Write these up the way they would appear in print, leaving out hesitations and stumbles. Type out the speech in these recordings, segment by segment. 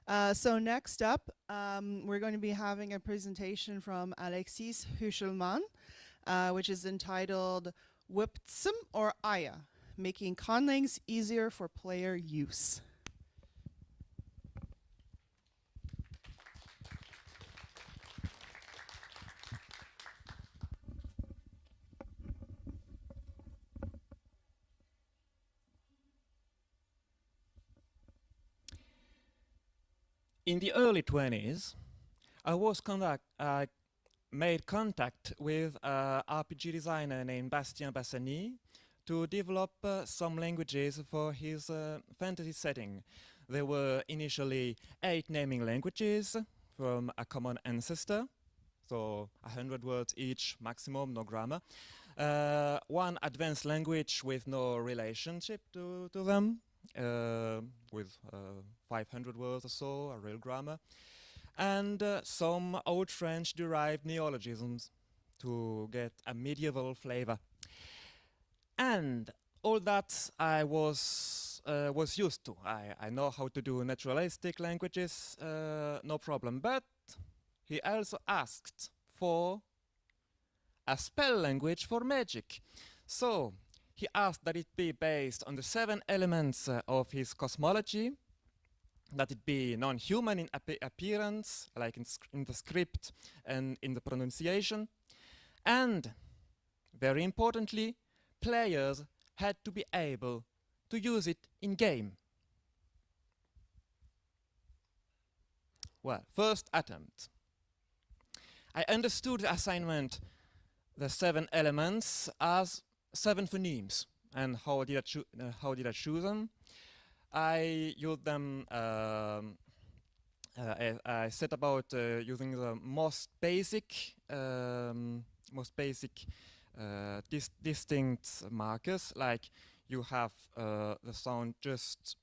So next up, we're going to be having a presentation from Alexis Huchelmann, which is entitled wpээрsm or Aya, making conlangs easier for player use. In the early 20s, I made contact with an RPG designer named Bastien Bassani to develop some languages for his fantasy setting. There were initially 8 naming languages from a common ancestor, so 100 words each maximum, no grammar. 1 advanced language with no relationship to them, with 500 words or so, a real grammar, and some Old French-derived neologisms to get a medieval flavor. And all that I was used to. I know how to do naturalistic languages, no problem. But he also asked for a spell language for magic. So he asked that it be based on the 7 elements of his cosmology, that it be non-human in appearance, like in the script and in the pronunciation, and, very importantly, players had to be able to use it in-game. Well, first attempt. I understood the assignment, the 7 elements, as 7 phonemes. And how did I choose them? I used them. I set about using the most basic, distinct markers. Like you have the sound, just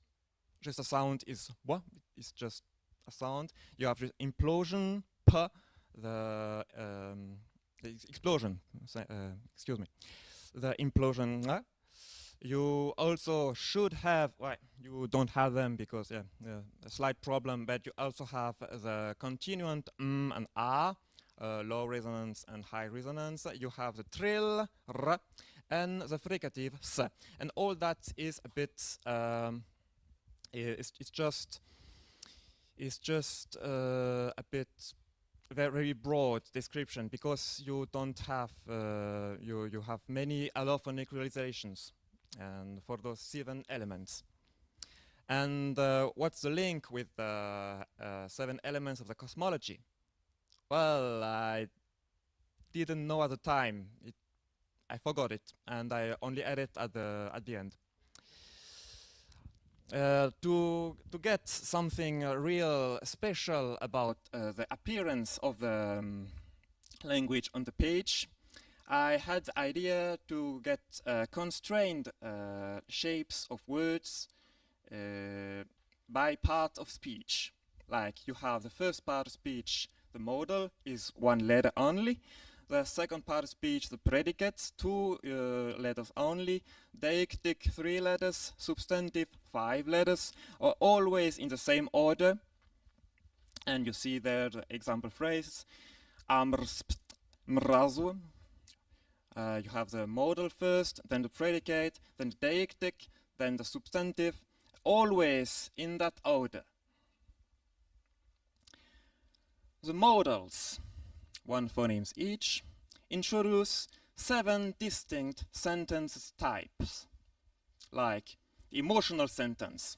a sound is what? It's just a sound. You have the implosion, p, the explosion. Excuse me. The implosion. You also should have, well, you don't have them because a slight problem, but you also have the continuant and a, low resonance and high resonance. You have the trill, r, and the fricative, s. And all that is a bit, it's just a bit very broad description, because you don't have, you have many allophonic realizations. And for those 7 elements. And what's the link with the 7 elements of the cosmology? Well, I didn't know at the time. I forgot it, and I only added at the end. To get something real special about the appearance of the language on the page, I had the idea to get constrained shapes of words by part of speech. Like you have the first part of speech, the modal is 1 letter only. The second part of speech, the predicates, 2 letters only. Deictic, 3 letters. Substantive, 5 letters. Are always in the same order. And you see there the example phrase. Amrspt, mrazu. You have the modal first, then the predicate, then the deictic, then the substantive, always in that order. The modals, 1 phonemes each, introduce 7 distinct sentence types, like emotional sentence.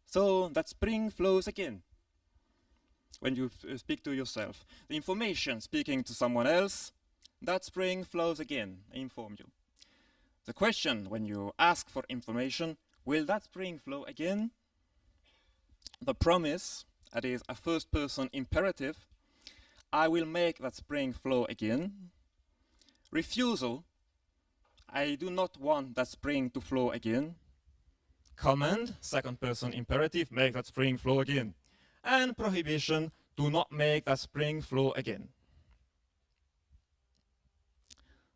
So that spring flows again. When you speak to yourself. The information, speaking to someone else, that spring flows again, I inform you. The question, when you ask for information, will that spring flow again? The promise, that is a first-person imperative, I will make that spring flow again. Refusal, I do not want that spring to flow again. Command, second-person imperative, make that spring flow again. And prohibition, do not make that spring flow again.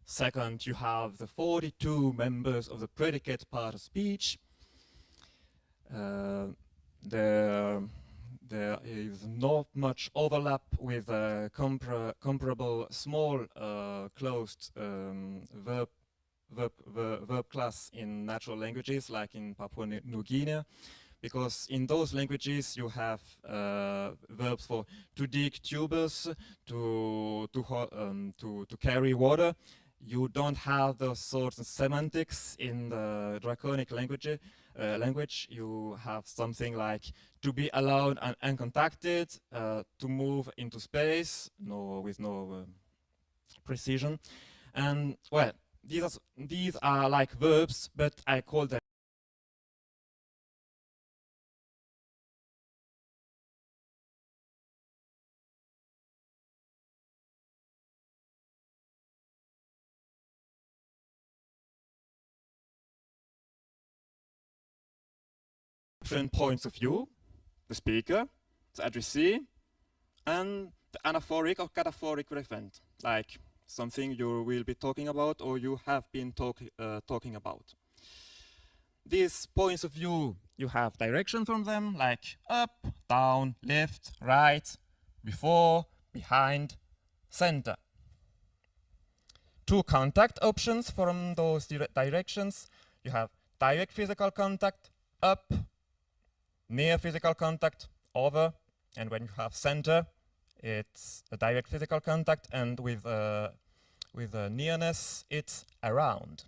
Second, you have the 42 members of the predicate part of speech. The with not much overlap with comparable small closed verb class in natural languages like in Papua New Guinea, because in those languages you have verbs for to dig tubers, to carry water. You don't have those sorts of semantics in the draconic language. You have something like to be allowed and uncontacted, to move into space, with no precision. And well, these are like verbs, but I call them different points of view: the speaker, the addressee, and the anaphoric or cataphoric referent, like something you will be talking about or you have been talking about. These points of view, you have direction from them, like up, down, left, right, before, behind, center. Two contact options from those directions. You have direct physical contact, up, near physical contact, over, and when you have center, it's a direct physical contact, and with nearness, it's around.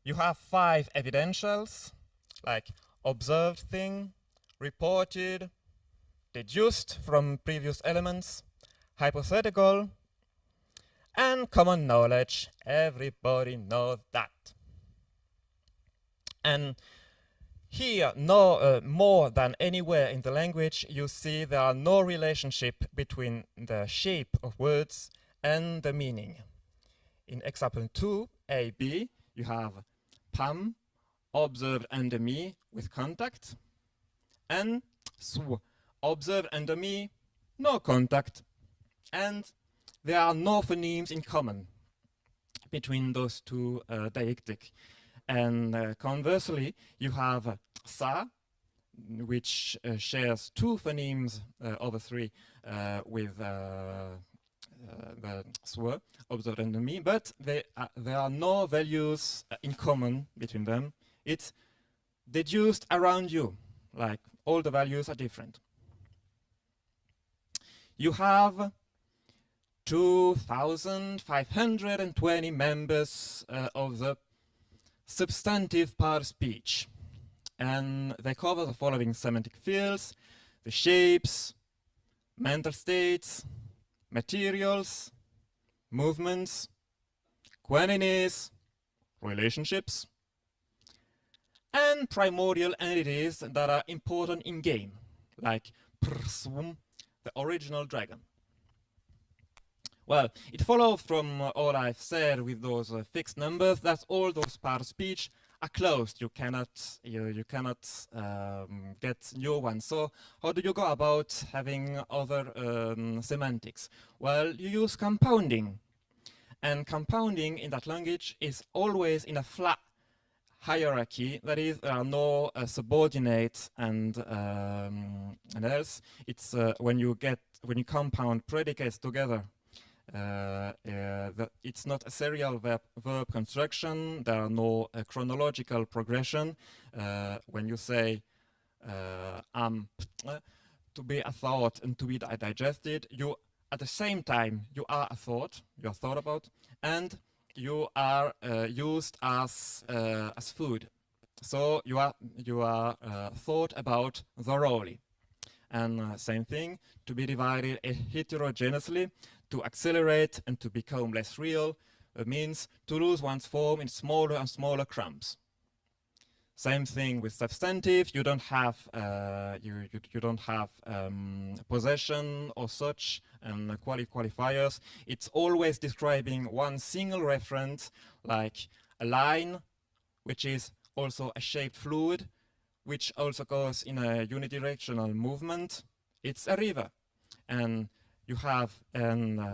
You have 5 evidentials, like observed thing, reported, deduced from previous elements, hypothetical, and common knowledge. Everybody knows that. And here, more than anywhere in the language, you see there are no relationship between the shape of words and the meaning. In example 2, A, B, you have PAM, observed under me with contact, and SW, observed under me, no contact, and there are no phonemes in common between those two deictic. And conversely, you have sa, which shares 2 phonemes over 3 with the sw, observed under me, but there are no values in common between them. It's deduced around you, like all the values are different. You have 2,520 members of the substantive part of speech, and they cover the following semantic fields: the shapes, mental states, materials, movements, quantities, relationships, and primordial entities that are important in game, like wpৰীষ্টm, the original dragon. Well, it follows from all I've said with those fixed numbers that all those parts of speech are closed. You cannot get new ones. So how do you go about having other semantics? Well, you use compounding. And compounding in that language is always in a flat hierarchy. That is, there are no subordinates and else. It's when you compound predicates together. It's not a serial verb construction. There are no chronological progression. When you say to be a thought and to be digested, you at the same time you are a thought. You are thought about, and you are used as food. So you are thought about thoroughly. And same thing, to be divided heterogeneously, to accelerate and to become less real, means to lose one's form in smaller and smaller crumbs. Same thing with substantive. You don't have you don't have possession or such and qualifiers. It's always describing one single referent, like a line, which is also a shaped fluid, which also goes in a unidirectional movement. It's a river. And you have an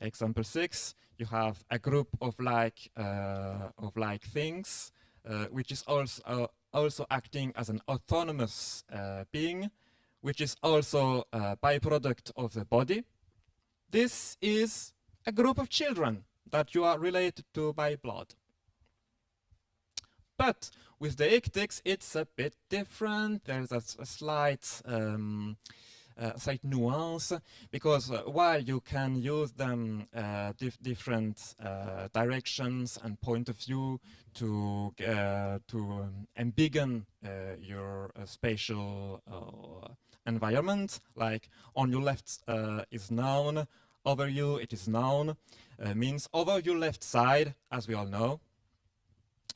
example 6, you have a group of like things, which is also acting as an autonomous being, which is also a byproduct of the body. This is a group of children that you are related to by blood. But with the ictics, it's a bit different. There's a slight nuance, because while you can use them different directions and point of view to embiggen your spatial environment, like on your left is noun, over you it is noun, means over your left side, as we all know.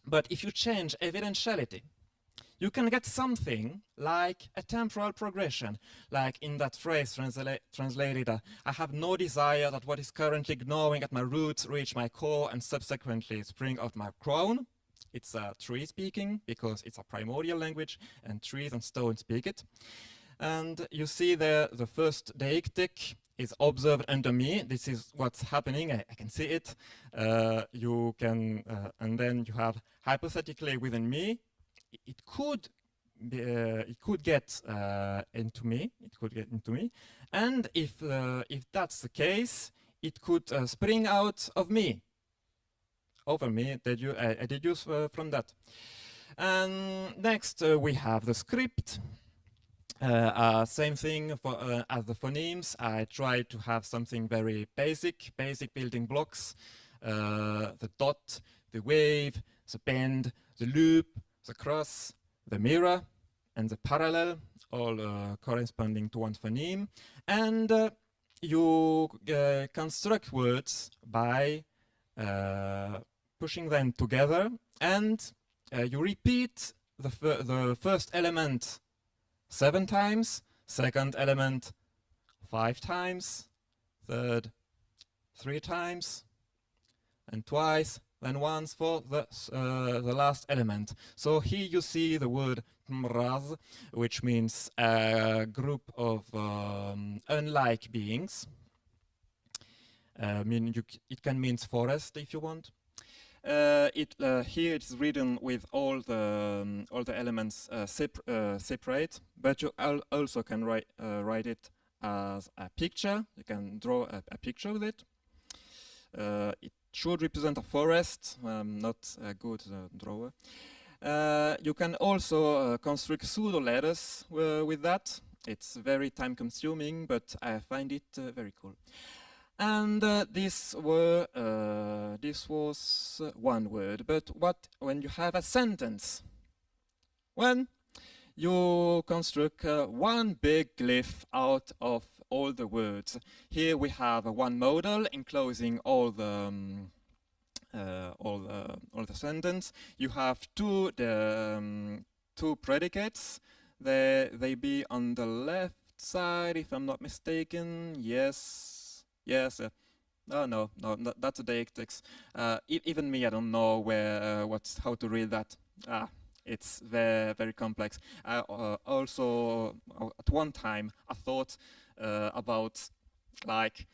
But if you change evidentiality, you can get something like a temporal progression, like in that phrase translated, I have no desire that what is currently gnawing at my roots reach my core and subsequently spring out my crown. It's a tree speaking, because it's a primordial language, and trees and stones speak it. And you see there the first deictic is observed under me. This is what's happening. I can see it. You can, and then you have hypothetically within me. It could get into me. It could get into me, and if that's the case, it could spring out of me, over me. I deduce from that. And next we have the script. Same thing for as the phonemes. I try to have something very basic building blocks. The dot, the wave, the bend, the loop, the cross, the mirror, and the parallel, all corresponding to one phoneme. And you construct words by pushing them together, and you repeat the first element 7 times, second element 5 times, third 3 times, and twice, then once for the last element. So here you see the word mraz, which means a group of unlike beings. It can mean forest if you want. Here it's written with all the elements separate, but you also can write it as a picture. You can draw a picture with it. It should represent a forest. I'm not a good drawer. You can also construct pseudo letters with that. It's very time consuming, but I find it very cool. And this was one word. But what when you have a sentence? When you construct one big glyph out of all the words. Here we have one modal enclosing all the sentence. You have two predicates. They be on the left side, if I'm not mistaken. Yes. Yes. No, that's a deictics. Even me, I don't know how to read that. It's very, very complex. Also, at one time, I thought about like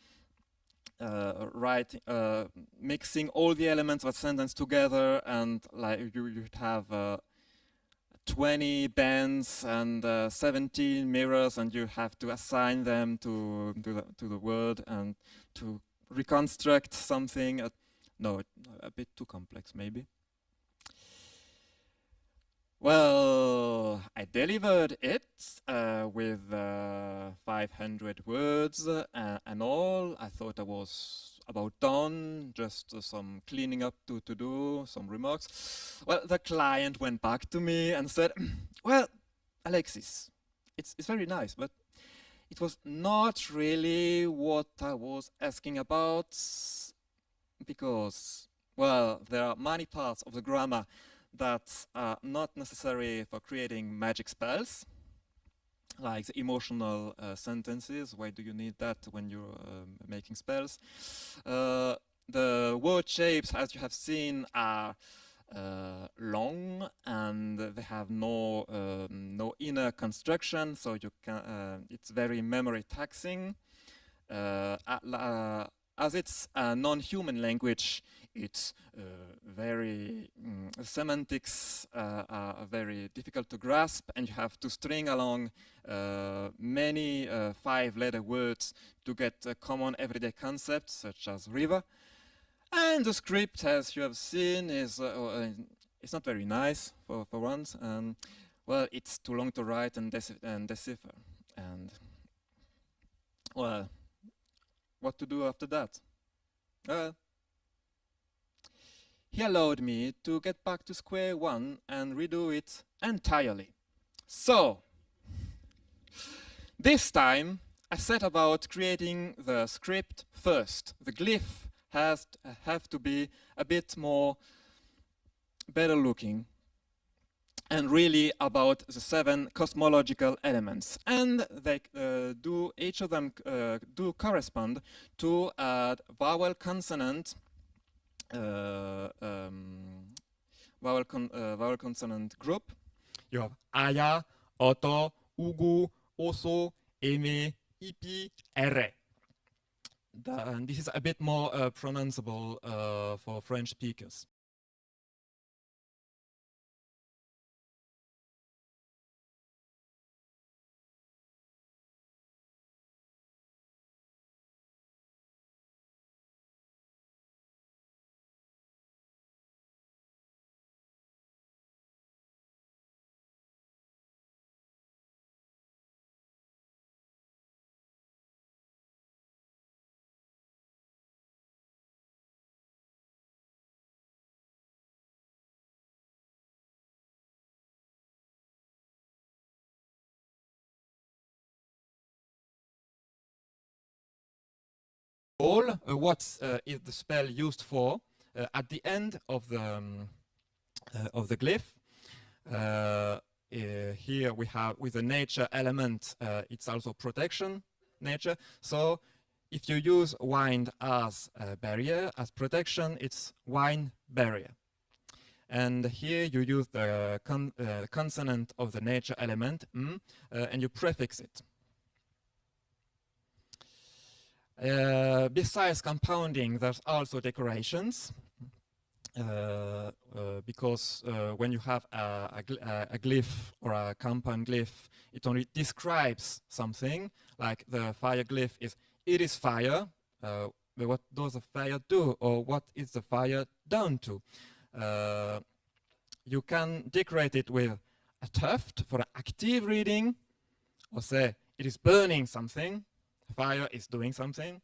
mixing all the elements of a sentence together, and like you'd have 20 bends and 17 mirrors, and you have to assign them to the word and to reconstruct something. No, a bit too complex maybe. Well, I delivered it with 500 words and all. I thought I was about done, just some cleaning up to do, some remarks. Well, the client went back to me and said, well, Alexis, it's very nice, but it was not really what I was asking about, because, well, there are many parts of the grammar that are not necessary for creating magic spells, like the emotional sentences. Why do you need that when you're making spells? The word shapes, as you have seen, are long, and they have no inner construction, so you can. It's very memory taxing. as it's a non-human language, it's very semantics are very difficult to grasp, and you have to string along many 5-letter words to get common everyday concepts such as river. And the script, as you have seen, is it's not very nice for once. Well, it's too long to write and decipher. And well, what to do after that? He allowed me to get back to square one and redo it entirely. So, this time I set about creating the script first. The glyph have to be a bit more better looking and really about the 7 cosmological elements. And they each of them do correspond to a vowel consonant vowel consonant group. You have aya, oto, ugu, oso, eme, ipi, ere. And this is a bit more pronounceable for French speakers. What is the spell used for at the end of the glyph? Here we have with the nature element, it's also protection nature. So if you use wind as a barrier, as protection, it's wind barrier. And here you use the consonant of the nature element, and you prefix it. Besides compounding, there's also decorations, because when you have a glyph or a compound glyph, it only describes something. Like the fire glyph is, it is fire. What does the fire do, or what is the fire done to? You can decorate it with a tuft for an active reading, or say it is burning something. Fire is doing something.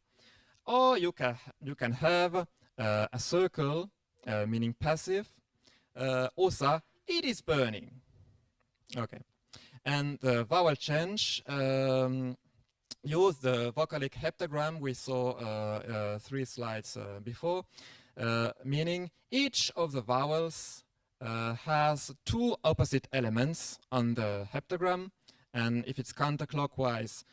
Or you can have a circle, meaning passive. Also, it is burning. Okay. And the vowel change use the vocalic heptagram we saw 3 slides before, meaning each of the vowels has 2 opposite elements on the heptagram. And if it's counterclockwise,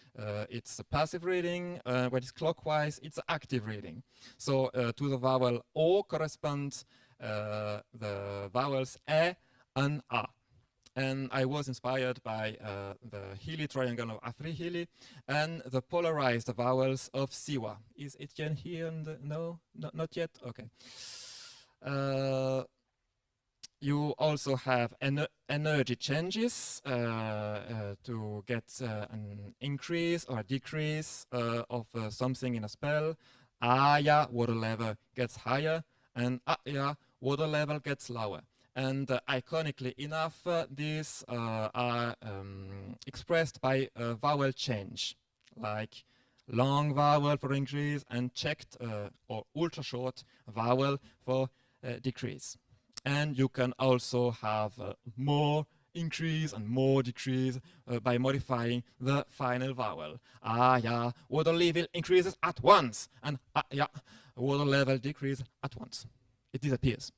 it's a passive reading. When it's clockwise, it's an active reading. So to the vowel O corresponds the vowels E and A. And I was inspired by the Healy triangle of Afri Healy and the polarized vowels of Siwa. Is Etienne here? No, not yet? Okay. You also have energy changes to get an increase or a decrease of something in a spell. Aya, water level gets higher, and aya, water level gets lower. And iconically enough, these are expressed by a vowel change, like long vowel for increase and checked or ultra short vowel for decrease. And you can also have more increase and more decrease by modifying the final vowel. Aya, water level increases at once, and aya, water level decreases at once. It disappears.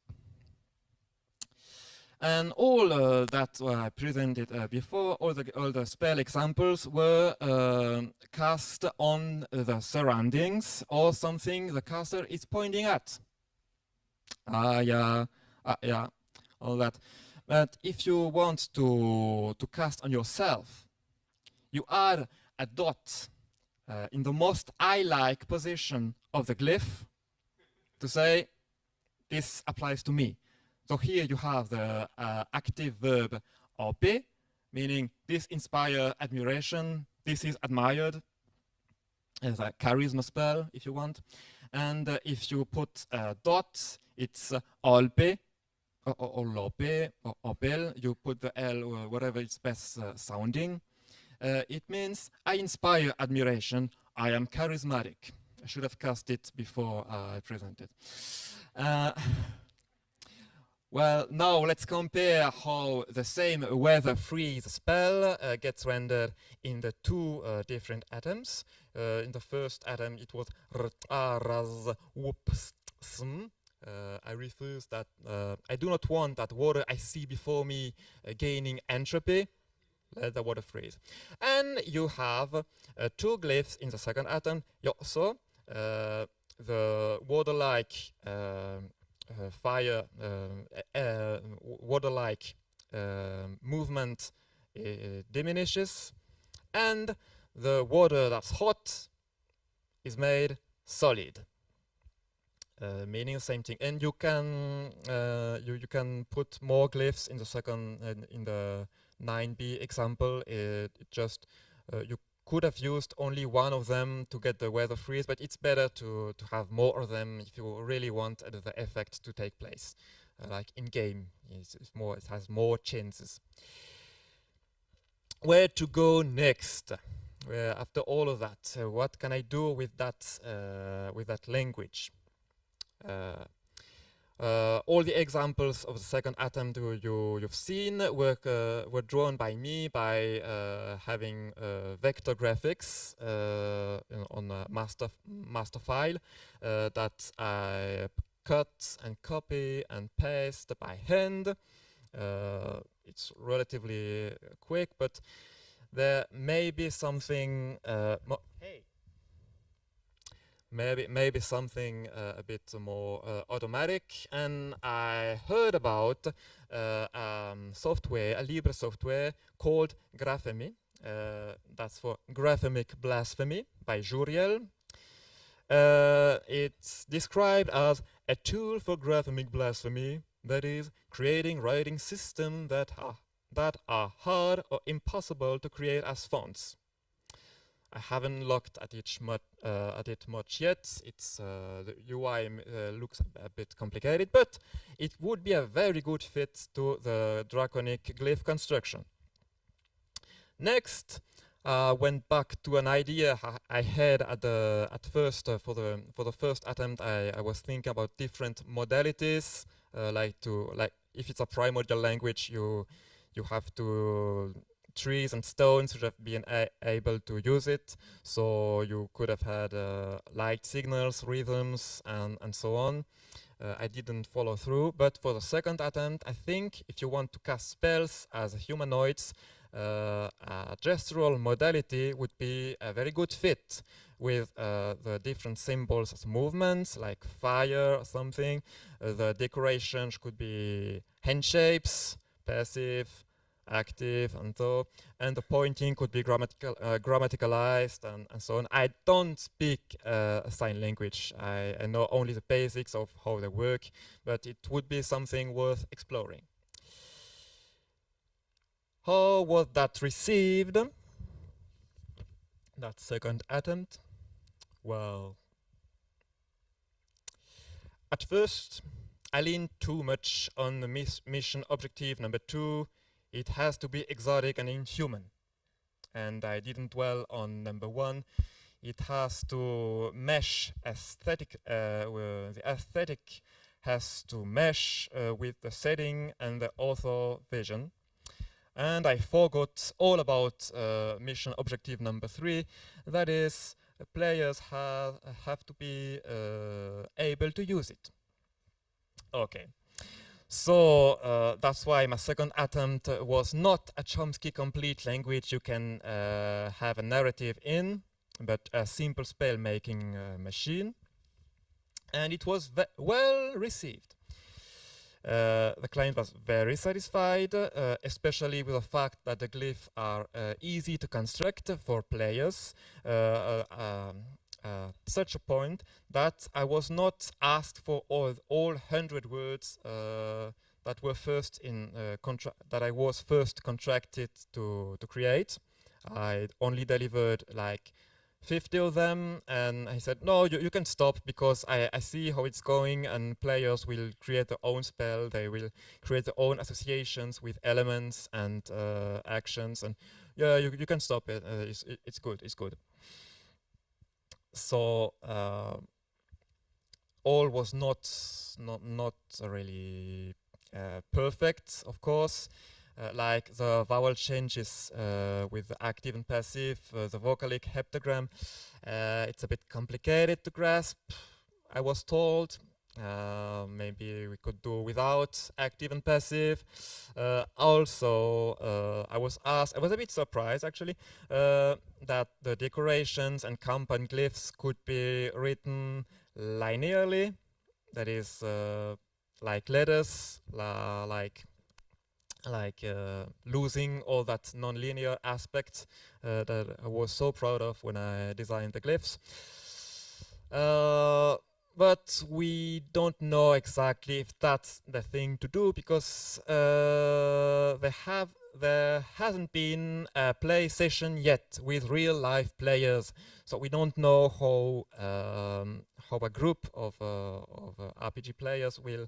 And all that I presented before, all the spell examples were cast on the surroundings or something the caster is pointing at. Yeah, all that. But if you want to cast on yourself, you add a dot in the most I-like position of the glyph to say, this applies to me. So here you have the active verb OP, meaning this inspires admiration, this is admired, as a charisma spell, if you want. And if you put a dot, it's olpe, or lope, or opel. You put the L or whatever it's best sounding. It means I inspire admiration, I am charismatic. I should have cast it before I presented. Well, now let's compare how the same weather freeze spell gets rendered in the two different atoms. In the first atom, it was ras wpээрsm. I refuse that. I do not want that water I see before me gaining entropy. Let the water freeze. And you have two glyphs in the second atom. So the water-like water-like movement diminishes, and the water that's hot is made solid, meaning the same thing. And you can you can put more glyphs in the second in the 9b example. It just you could have used only one of them to get the weather freeze, but it's better to have more of them if you really want the effect to take place. Like in game, it's more, it has more chances. Where to go next? After all of that, what can I do with that language? All the examples of the second atom you've seen were drawn by me by having vector graphics on a master file that I cut and copy and paste by hand. It's relatively quick, but there may be something maybe something a bit more automatic, and I heard about software, a Libre software called Graphemy. That's for Graphemic Blasphemy by Juriel. It's described as a tool for graphemic blasphemy, that is, creating writing systems that are hard or impossible to create as fonts. I haven't looked at it much yet. It's the UI looks a bit complicated, but it would be a very good fit to the draconic glyph construction. Next, went back to an idea I had at first for the first attempt. I was thinking about different modalities, like if it's a primordial language, you have to trees and stones should have been able to use it. So you could have had light signals, rhythms, and so on. I didn't follow through, but for the second attempt, I think if you want to cast spells as humanoids, a gestural modality would be a very good fit with the different symbols as movements, like fire or something. The decorations could be hand shapes, passive, active, and so, and the pointing could be grammaticalized and so on. I don't speak a sign language. I know only the basics of how they work, but it would be something worth exploring. How was that received? That second attempt? Well, at first, I leaned too much on the mission objective number 2. It has to be exotic and inhuman. And I didn't dwell on number 1. It has to mesh aesthetic, the aesthetic has to mesh with the setting and the author vision. And I forgot all about mission objective number 3. That is, players have to be able to use it. Okay. So that's why my second attempt was not a Chomsky complete language you can have a narrative in, but a simple spell making machine. And it was well received. The client was very satisfied, especially with the fact that the glyphs are easy to construct for players. Such a point that I was not asked for all 100 words that were first in that I was first contracted to create. I only delivered like 50 of them, and I said, no, you can stop, because I see how it's going, and players will create their own spell, they will create their own associations with elements and actions, and yeah, you can stop it, it's good. So all was not really perfect, of course. Like the vowel changes with the active and passive, the vocalic heptagram. It's a bit complicated to grasp, I was told. Maybe we could do without active and passive. Also, I was asked, I was a bit surprised actually, that the decorations and company glyphs could be written linearly. That is, like letters, losing all that non-linear aspect that I was so proud of when I designed the glyphs. But we don't know exactly if that's the thing to do, because there hasn't been a play session yet with real live players, so we don't know how a group of RPG players will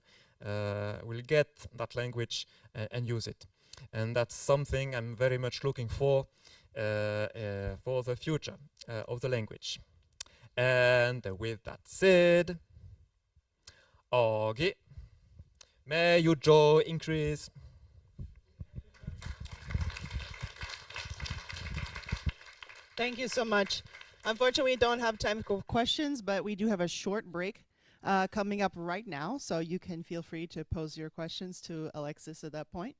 get that language and use it, and that's something I'm very much looking for the future of the language. And with that said, Augie, may your joy increase. Thank you so much. Unfortunately, we don't have time for questions, but we do have a short break coming up right now, so you can feel free to pose your questions to Alexis at that point.